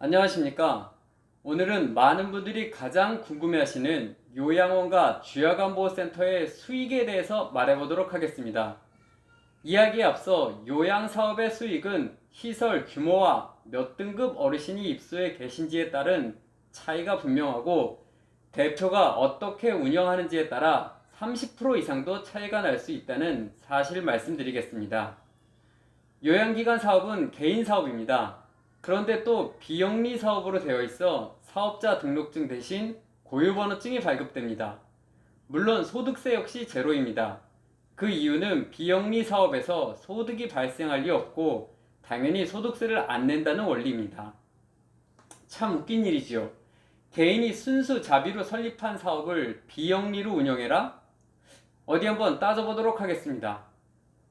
안녕하십니까. 오늘은 많은 분들이 가장 궁금해하시는 요양원과 쥐약암보호센터의 수익에 대해서 말해보도록 하겠습니다. 이야기에 앞서 요양사업의 수익은 시설 규모와 몇 등급 어르신이 입소해 계신지에 따른 차이가 분명하고, 대표가 어떻게 운영하는지에 따라 30% 이상도 차이가 날 수 있다는 사실 말씀드리겠습니다. 요양기관 사업은 개인 사업입니다. 그런데 또 비영리 사업으로 되어 있어 사업자 등록증 대신 고유번호증이 발급됩니다. 물론 소득세 역시 제로입니다. 그 이유는 비영리 사업에서 소득이 발생할 리 없고 당연히 소득세를 안 낸다는 원리입니다. 참 웃긴 일이지요. 개인이 순수 자비로 설립한 사업을 비영리로 운영해라? 어디 한번 따져보도록 하겠습니다.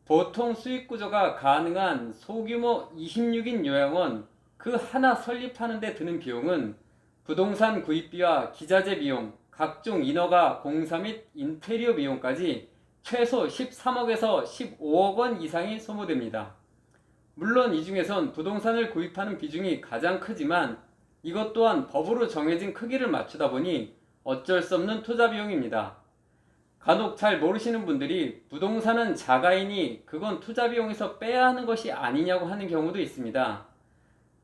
보통 수익 구조가 가능한 소규모 26인 요양원 그 하나 설립하는 데 드는 비용은 부동산 구입비와 기자재 비용, 각종 인허가, 공사 및 인테리어 비용까지 최소 13억에서 15억 원 이상이 소모됩니다. 물론 이 중에선 부동산을 구입하는 비중이 가장 크지만 이것 또한 법으로 정해진 크기를 맞추다 보니 어쩔 수 없는 투자 비용입니다. 간혹 잘 모르시는 분들이 부동산은 자가이니 그건 투자 비용에서 빼야 하는 것이 아니냐고 하는 경우도 있습니다.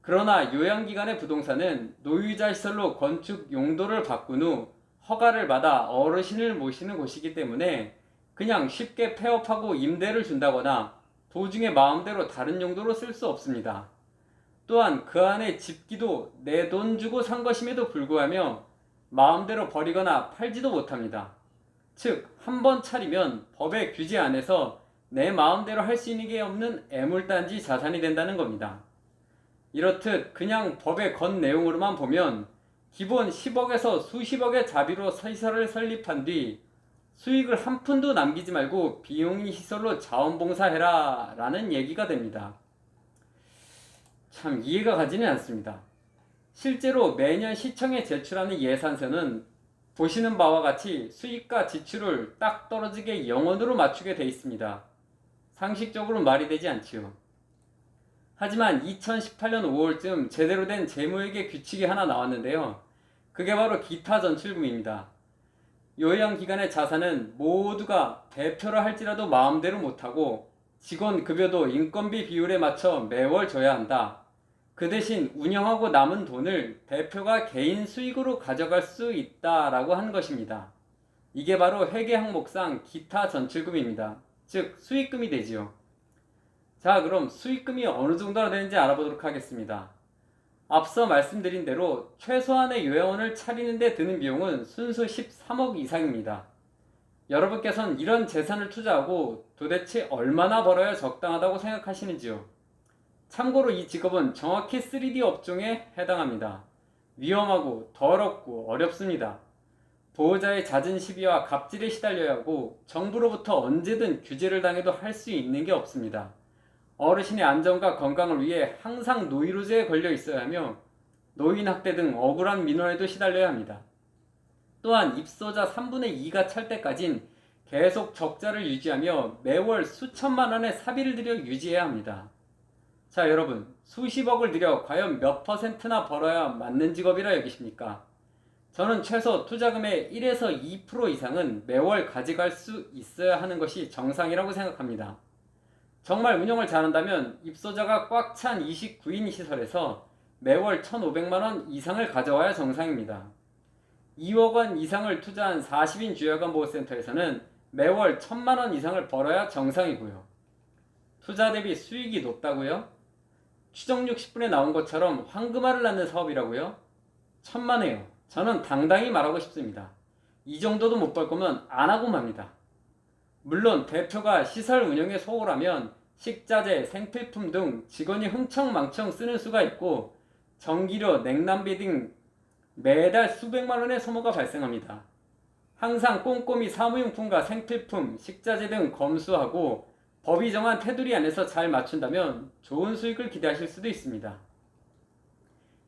그러나 요양기관의 부동산은 노유자 시설로 건축 용도를 바꾼 후 허가를 받아 어르신을 모시는 곳이기 때문에 그냥 쉽게 폐업하고 임대를 준다거나 도중에 마음대로 다른 용도로 쓸 수 없습니다. 또한 그 안에 집기도 내 돈 주고 산 것임에도 불구하며 마음대로 버리거나 팔지도 못합니다. 즉, 한 번 차리면 법의 규제 안에서 내 마음대로 할 수 있는 게 없는 애물단지 자산이 된다는 겁니다. 이렇듯 그냥 법의 건 내용으로만 보면 기본 10억에서 수십억의 자비로 시설을 설립한 뒤 수익을 한 푼도 남기지 말고 비용이 시설로 자원봉사해라 라는 얘기가 됩니다. 참 이해가 가지는 않습니다. 실제로 매년 시청에 제출하는 예산서는 보시는 바와 같이 수익과 지출을 딱 떨어지게 0원으로 맞추게 돼 있습니다. 상식적으로 말이 되지 않지요. 하지만 2018년 5월쯤 제대로 된 재무회계 규칙이 하나 나왔는데요. 그게 바로 기타 전출금입니다. 요양기관의 자산은 모두가 대표를 할지라도 마음대로 못하고 직원 급여도 인건비 비율에 맞춰 매월 줘야 한다. 그 대신 운영하고 남은 돈을 대표가 개인 수익으로 가져갈 수 있다라고 한 것입니다. 이게 바로 회계 항목상 기타 전출금입니다. 즉 수익금이 되지요. 자, 그럼 수익금이 어느 정도나 되는지 알아보도록 하겠습니다. 앞서 말씀드린 대로 최소한의 요양원을 차리는 데 드는 비용은 순수 13억 이상입니다. 여러분께서는 이런 재산을 투자하고 도대체 얼마나 벌어야 적당하다고 생각하시는지요? 참고로 이 직업은 정확히 3D 업종에 해당합니다. 위험하고 더럽고 어렵습니다. 보호자의 잦은 시비와 갑질에 시달려야 하고 정부로부터 언제든 규제를 당해도 할 수 있는 게 없습니다. 어르신의 안전과 건강을 위해 항상 노이로제에 걸려 있어야 하며 노인학대 등 억울한 민원에도 시달려야 합니다. 또한 입소자 3분의 2가 찰 때까진 계속 적자를 유지하며 매월 수천만 원의 사비를 들여 유지해야 합니다. 자, 여러분, 수십억을 들여 과연 몇 퍼센트나 벌어야 맞는 직업이라 여기십니까? 저는 최소 투자금의 1에서 2% 이상은 매월 가져갈 수 있어야 하는 것이 정상이라고 생각합니다. 정말 운영을 잘한다면 입소자가 꽉 찬 29인 시설에서 매월 1,500만원 이상을 가져와야 정상입니다. 2억 원 이상을 투자한 40인 주야간보호센터에서는 매월 1,000만원 이상을 벌어야 정상이고요. 투자 대비 수익이 높다고요? 추정 60분에 나온 것처럼 황금알을 낳는 사업이라고요? 천만에요. 저는 당당히 말하고 싶습니다. 이 정도도 못 벌 거면 안 하고 맙니다. 물론 대표가 시설 운영에 소홀하면 식자재, 생필품 등 직원이 흥청망청 쓰는 수가 있고 전기료, 냉난비 등 매달 수백만 원의 소모가 발생합니다. 항상 꼼꼼히 사무용품과 생필품, 식자재 등 검수하고 법이 정한 테두리 안에서 잘 맞춘다면 좋은 수익을 기대하실 수도 있습니다.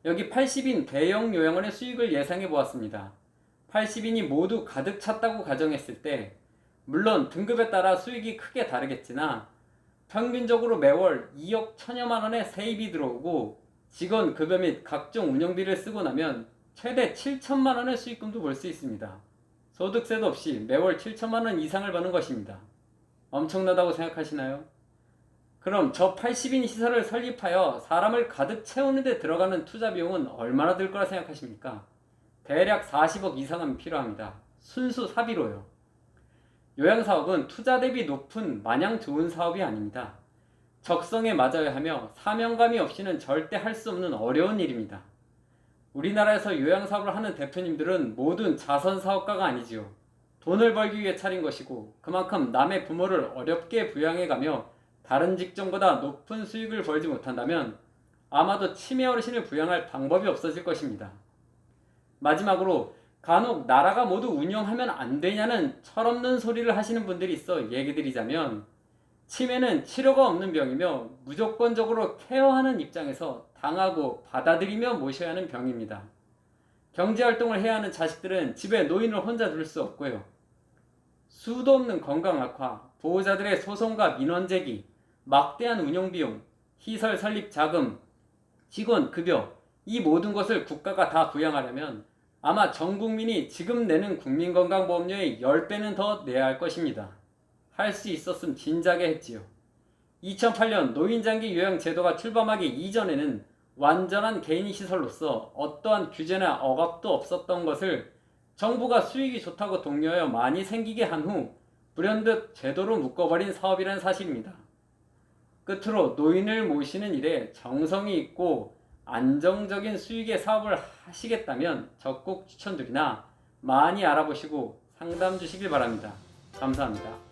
여기 80인 대형 요양원의 수익을 예상해 보았습니다. 80인이 모두 가득 찼다고 가정했을 때 물론 등급에 따라 수익이 크게 다르겠으나 평균적으로 매월 2억 천여만 원의 세입이 들어오고 직원 급여 및 각종 운영비를 쓰고 나면 최대 7천만 원의 수익금도 볼 수 있습니다. 소득세도 없이 매월 7천만 원 이상을 버는 것입니다. 엄청나다고 생각하시나요? 그럼 저 80인 시설을 설립하여 사람을 가득 채우는 데 들어가는 투자 비용은 얼마나 들 거라 생각하십니까? 대략 40억 이상은 필요합니다. 순수 사비로요. 요양사업은 투자 대비 높은 마냥 좋은 사업이 아닙니다. 적성에 맞아야 하며 사명감이 없이는 절대 할 수 없는 어려운 일입니다. 우리나라에서 요양사업을 하는 대표님들은 모든 자선사업가가 아니지요. 돈을 벌기 위해 차린 것이고 그만큼 남의 부모를 어렵게 부양해가며 다른 직종보다 높은 수익을 벌지 못한다면 아마도 치매 어르신을 부양할 방법이 없어질 것입니다. 마지막으로 간혹 나라가 모두 운영하면 안 되냐는 철없는 소리를 하시는 분들이 있어 얘기 드리자면 치매는 치료가 없는 병이며 무조건적으로 케어하는 입장에서 당하고 받아들이며 모셔야 하는 병입니다. 경제활동을 해야 하는 자식들은 집에 노인을 혼자 둘 수 없고요. 수도 없는 건강 악화, 보호자들의 소송과 민원 제기, 막대한 운영비용, 시설 설립 자금, 직원 급여, 이 모든 것을 국가가 다 부양하려면 아마 전 국민이 지금 내는 국민건강보험료의 10배는 더 내야 할 것입니다. 할 수 있었음 진작에 했지요. 2008년 노인장기 요양제도가 출범하기 이전에는 완전한 개인시설로서 어떠한 규제나 억압도 없었던 것을 정부가 수익이 좋다고 독려하여 많이 생기게 한 후 불현듯 제도로 묶어버린 사업이라는 사실입니다. 끝으로 노인을 모시는 일에 정성이 있고 안정적인 수익의 사업을 하시겠다면 적극 추천드리나 많이 알아보시고 상담 주시길 바랍니다. 감사합니다.